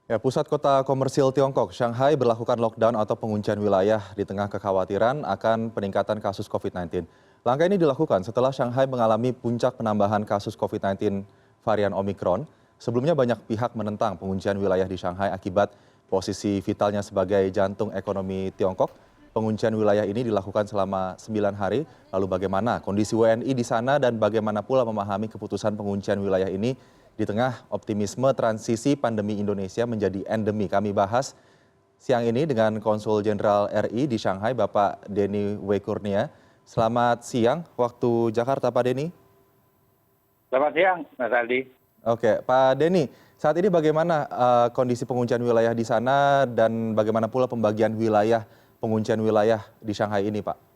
Ya, pusat kota komersil Tiongkok, Shanghai berlakukan lockdown atau penguncian wilayah di tengah kekhawatiran akan peningkatan kasus COVID-19. Langkah ini dilakukan setelah Shanghai mengalami puncak penambahan kasus COVID-19 varian Omicron. Sebelumnya banyak pihak menentang penguncian wilayah di Shanghai akibat posisi vitalnya sebagai jantung ekonomi Tiongkok. Penguncian wilayah ini dilakukan selama 9 hari. Lalu bagaimana kondisi WNI di sana dan bagaimana pula memahami keputusan penguncian wilayah ini di tengah optimisme transisi pandemi Indonesia menjadi endemi. Kami bahas siang ini dengan Konsul Jenderal RI di Shanghai, Bapak Denny W. Kurnia. Selamat siang waktu Jakarta, Pak Denny. Selamat siang, Mas Aldi. Oke, Pak Denny, saat ini bagaimana kondisi penguncian wilayah di sana dan bagaimana pula pembagian wilayah penguncian wilayah di Shanghai ini, Pak?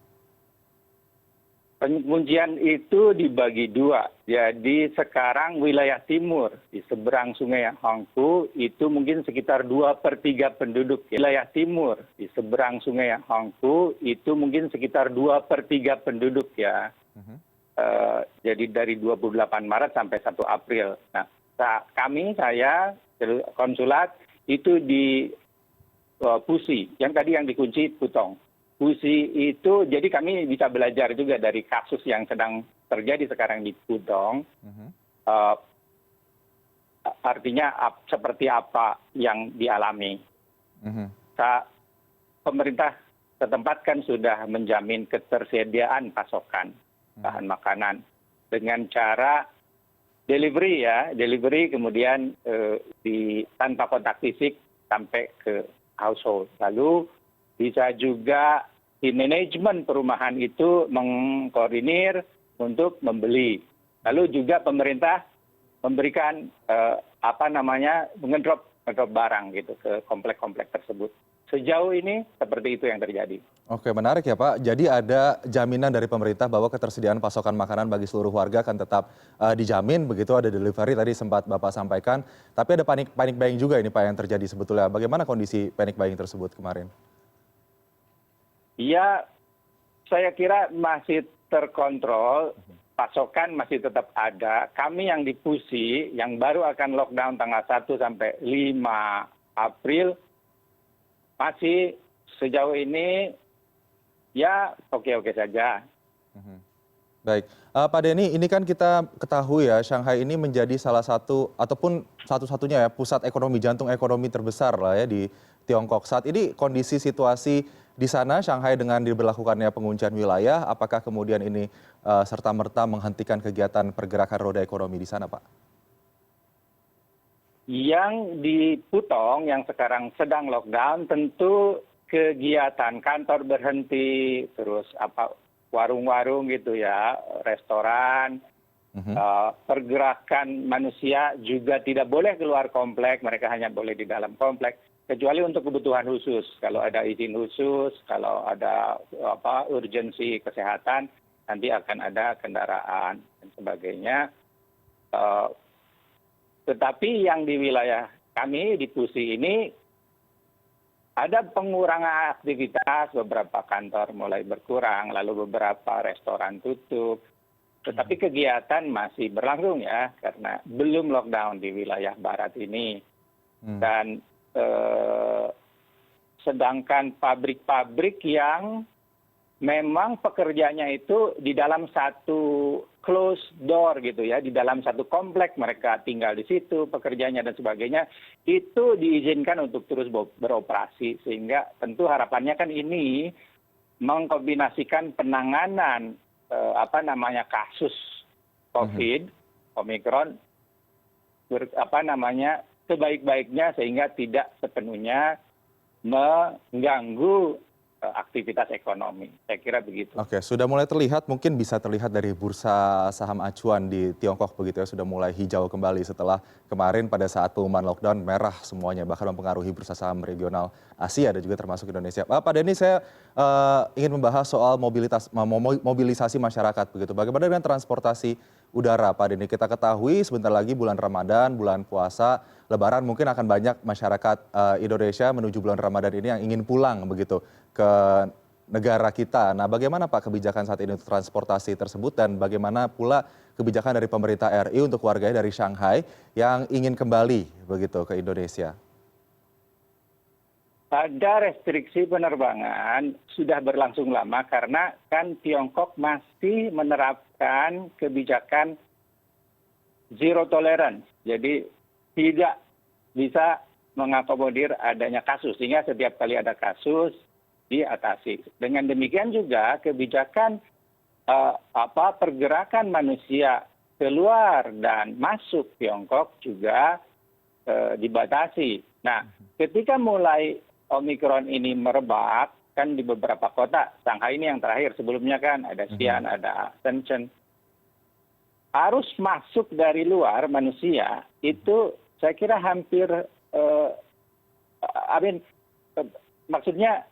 Penguncian itu dibagi dua. Jadi sekarang wilayah timur di seberang Sungai Hongku itu mungkin sekitar 2/3 penduduk. Wilayah timur di seberang Sungai Hongku itu mungkin sekitar 2/3 penduduk ya. Jadi dari 28 Maret sampai 1 April. Nah, saya konsulat itu di Pusi, yang tadi yang dikunci Putong. Pusi itu, jadi kami bisa belajar juga dari kasus yang sedang terjadi sekarang di Pudong. Artinya seperti apa yang dialami. Pemerintah setempat kan sudah menjamin ketersediaan pasokan bahan makanan dengan cara delivery kemudian tanpa kontak fisik sampai ke household. Lalu bisa juga di manajemen perumahan itu mengkoordinir untuk membeli. Lalu juga pemerintah memberikan ngedrop barang gitu ke komplek-komplek tersebut. Sejauh ini seperti itu yang terjadi. Oke, menarik ya Pak. Jadi ada jaminan dari pemerintah bahwa ketersediaan pasokan makanan bagi seluruh warga akan tetap dijamin, begitu ada delivery tadi sempat Bapak sampaikan. Tapi ada panic buying juga ini Pak yang terjadi sebetulnya. Bagaimana kondisi panic buying tersebut kemarin? Ya, saya kira masih terkontrol, pasokan masih tetap ada. Kami yang di Pusi, yang baru akan lockdown tanggal 1 sampai 5 April, masih sejauh ini ya oke-oke saja. Baik, Pak Denny, ini kan kita ketahui ya, Shanghai ini menjadi salah satu ataupun satu-satunya ya pusat ekonomi, jantung ekonomi terbesar lah ya di Tiongkok. Saat ini kondisi situasi di sana, Shanghai dengan diberlakukannya penguncian wilayah, apakah kemudian ini serta-merta menghentikan kegiatan pergerakan roda ekonomi di sana, Pak? Yang di Putong, yang sekarang sedang lockdown, tentu kegiatan kantor berhenti, terus warung-warung gitu ya, restoran, pergerakan manusia juga tidak boleh keluar komplek, mereka hanya boleh di dalam komplek. Kecuali untuk kebutuhan khusus, kalau ada izin khusus, kalau ada urgensi kesehatan, nanti akan ada kendaraan dan sebagainya. Tetapi yang di wilayah kami di Pusi ini ada pengurangan aktivitas, beberapa kantor mulai berkurang, lalu beberapa restoran tutup. Tetapi kegiatan masih berlangsung ya, karena belum lockdown di wilayah barat ini. Dan sedangkan pabrik-pabrik yang memang pekerjanya itu di dalam satu close door gitu ya, di dalam satu komplek, mereka tinggal di situ, pekerjanya dan sebagainya, itu diizinkan untuk terus beroperasi. Sehingga tentu harapannya kan ini mengkombinasikan penanganan kasus COVID, Omicron, sebaik-baiknya sehingga tidak sepenuhnya mengganggu aktivitas ekonomi. Saya kira begitu. Oke, sudah mulai terlihat, mungkin bisa terlihat dari bursa saham acuan di Tiongkok begitu ya, sudah mulai hijau kembali setelah kemarin pada saat pengumuman lockdown merah semuanya, bahkan mempengaruhi bursa saham regional Asia dan juga termasuk Indonesia. Pak Denny, saya ingin membahas soal mobilisasi masyarakat begitu. Bagaimana dengan transportasi udara, Pak Denny? Kita ketahui sebentar lagi bulan Ramadan, bulan puasa, Lebaran, mungkin akan banyak masyarakat Indonesia menuju bulan Ramadan ini yang ingin pulang begitu ke negara kita. Nah, bagaimana Pak kebijakan saat ini untuk transportasi tersebut dan bagaimana pula kebijakan dari pemerintah RI untuk warganya dari Shanghai yang ingin kembali begitu ke Indonesia? ada restriksi penerbangan sudah berlangsung lama karena kan Tiongkok masih menerapkan kebijakan zero tolerance. Jadi tidak bisa mengakomodir adanya kasus, sehingga setiap kali ada kasus diatasi. Dengan demikian juga kebijakan pergerakan manusia keluar dan masuk Tiongkok juga dibatasi. Nah, ketika mulai Omikron ini merebak, kan di beberapa kota, Shanghai ini yang terakhir, sebelumnya kan ada Xi'an, ada Shenzhen. Arus masuk dari luar manusia itu saya kira hampir, maksudnya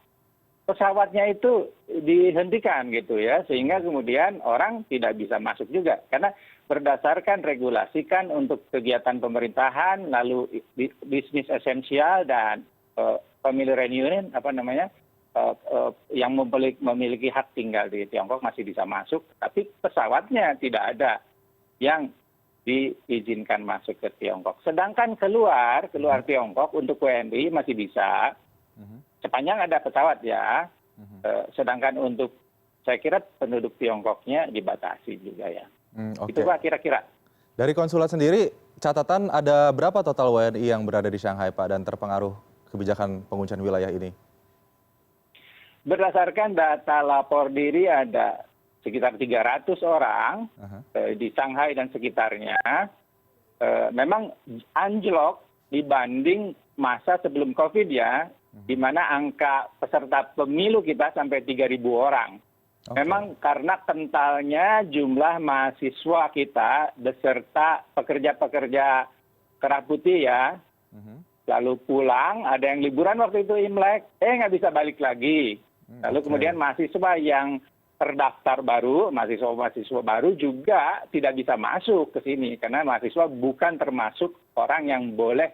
pesawatnya itu dihentikan gitu ya, sehingga kemudian orang tidak bisa masuk juga. Karena berdasarkan regulasi kan untuk kegiatan pemerintahan, lalu bisnis esensial dan family reunion, yang memiliki hak tinggal di Tiongkok masih bisa masuk, tapi pesawatnya tidak ada yang diizinkan masuk ke Tiongkok. Sedangkan keluar Tiongkok untuk WNI masih bisa, sepanjang ada pesawat ya. Sedangkan untuk, saya kira penduduk Tiongkoknya dibatasi juga ya. Itu Pak kira-kira. Dari konsulat sendiri, catatan ada berapa total WNI yang berada di Shanghai Pak dan terpengaruh kebijakan penguncian wilayah ini? Berdasarkan data lapor diri ada sekitar 300 orang di Shanghai dan sekitarnya. Memang anjlok dibanding masa sebelum COVID ya, di mana angka peserta pemilu kita sampai 3.000 orang. Memang karena kentalnya jumlah mahasiswa kita beserta pekerja-pekerja kerah putih ya, lalu pulang, ada yang liburan waktu itu Imlek, nggak bisa balik lagi. Lalu kemudian mahasiswa yang terdaftar baru, mahasiswa baru juga tidak bisa masuk ke sini, karena mahasiswa bukan termasuk orang yang boleh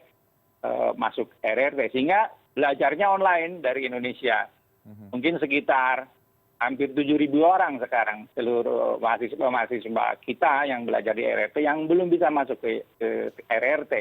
masuk RRT, sehingga belajarnya online dari Indonesia. Mungkin sekitar hampir 7.000 orang sekarang seluruh mahasiswa kita yang belajar di RRT yang belum bisa masuk ke RRT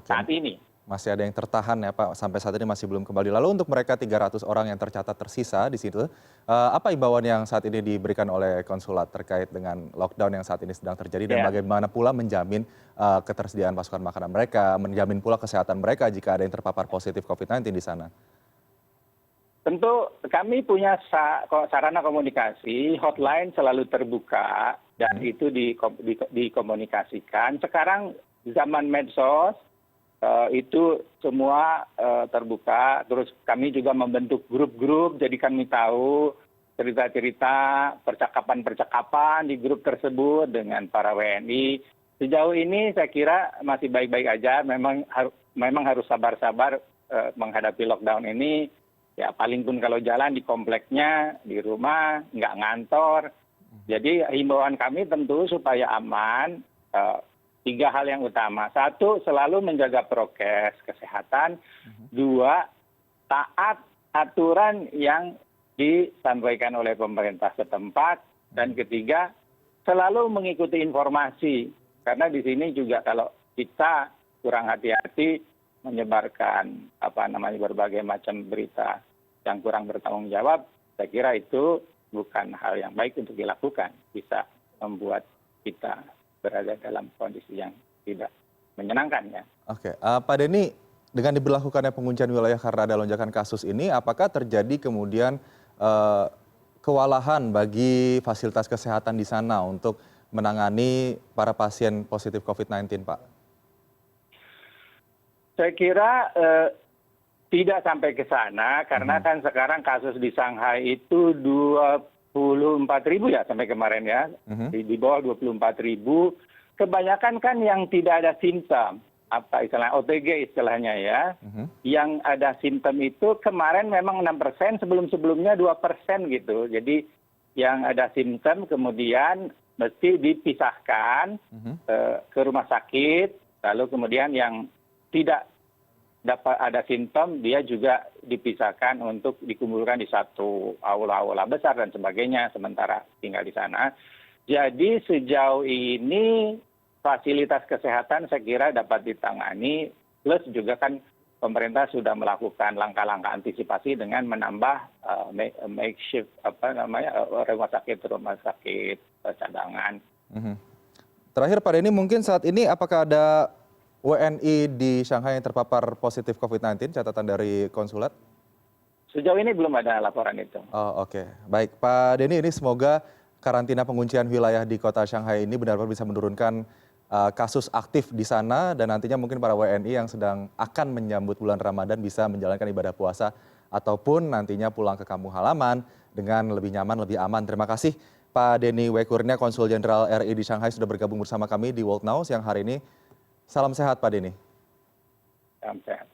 saat ini. Masih ada yang tertahan ya Pak, sampai saat ini masih belum kembali. Lalu untuk mereka 300 orang yang tercatat tersisa di situ, apa imbauan yang saat ini diberikan oleh konsulat terkait dengan lockdown yang saat ini sedang terjadi dan bagaimana pula menjamin ketersediaan pasukan makanan mereka, menjamin pula kesehatan mereka jika ada yang terpapar positif COVID-19 di sana? Tentu kami punya sarana komunikasi, hotline selalu terbuka dan itu dikomunikasikan. Sekarang zaman medsos, itu semua terbuka, terus kami juga membentuk grup-grup, jadi kami tahu cerita-cerita, percakapan-percakapan di grup tersebut dengan para WNI. Sejauh ini saya kira masih baik-baik aja, memang harus sabar-sabar menghadapi lockdown ini. Ya paling pun kalau jalan di kompleknya, di rumah, nggak ngantor. Jadi himbauan kami tentu supaya aman, 3 hal yang utama. 1, selalu menjaga prokes kesehatan. 2, taat aturan yang disampaikan oleh pemerintah setempat. Dan 3, selalu mengikuti informasi. Karena di sini juga kalau kita kurang hati-hati menyebarkan berbagai macam berita yang kurang bertanggung jawab, saya kira itu bukan hal yang baik untuk dilakukan. Bisa membuat kita berada dalam kondisi yang tidak menyenangkan ya. Oke, Pak Denny, dengan diberlakukannya penguncian wilayah karena ada lonjakan kasus ini, apakah terjadi kemudian kewalahan bagi fasilitas kesehatan di sana untuk menangani para pasien positif COVID-19, Pak? Saya kira tidak sampai ke sana, karena kan sekarang kasus di Shanghai itu 24.000 ya sampai kemarin ya, di bawah 24.000. Kebanyakan kan yang tidak ada simptom, OTG istilahnya ya. Yang ada simptom itu kemarin memang 6%, sebelum-sebelumnya 2% gitu. Jadi yang ada simptom kemudian mesti dipisahkan ke rumah sakit, lalu kemudian yang tidak dapat ada simptom, dia juga dipisahkan untuk dikumpulkan di satu aula-aula besar dan sebagainya, sementara tinggal di sana. Jadi sejauh ini fasilitas kesehatan saya kira dapat ditangani, plus juga kan pemerintah sudah melakukan langkah-langkah antisipasi dengan menambah makeshift rumah sakit cadangan. Mhm. Terakhir Pak Denny, mungkin saat ini apakah ada WNI di Shanghai yang terpapar positif COVID-19, catatan dari konsulat? Sejauh ini belum ada laporan itu. Oh, oke. Baik, Pak Denny, ini semoga karantina penguncian wilayah di kota Shanghai ini benar-benar bisa menurunkan kasus aktif di sana dan nantinya mungkin para WNI yang sedang akan menyambut bulan Ramadan bisa menjalankan ibadah puasa ataupun nantinya pulang ke kampung halaman dengan lebih nyaman, lebih aman. Terima kasih Pak Denny W. Kurnia, Konsul Jenderal RI di Shanghai sudah bergabung bersama kami di World Now siang hari ini. Salam sehat Pak Denny. Salam sehat.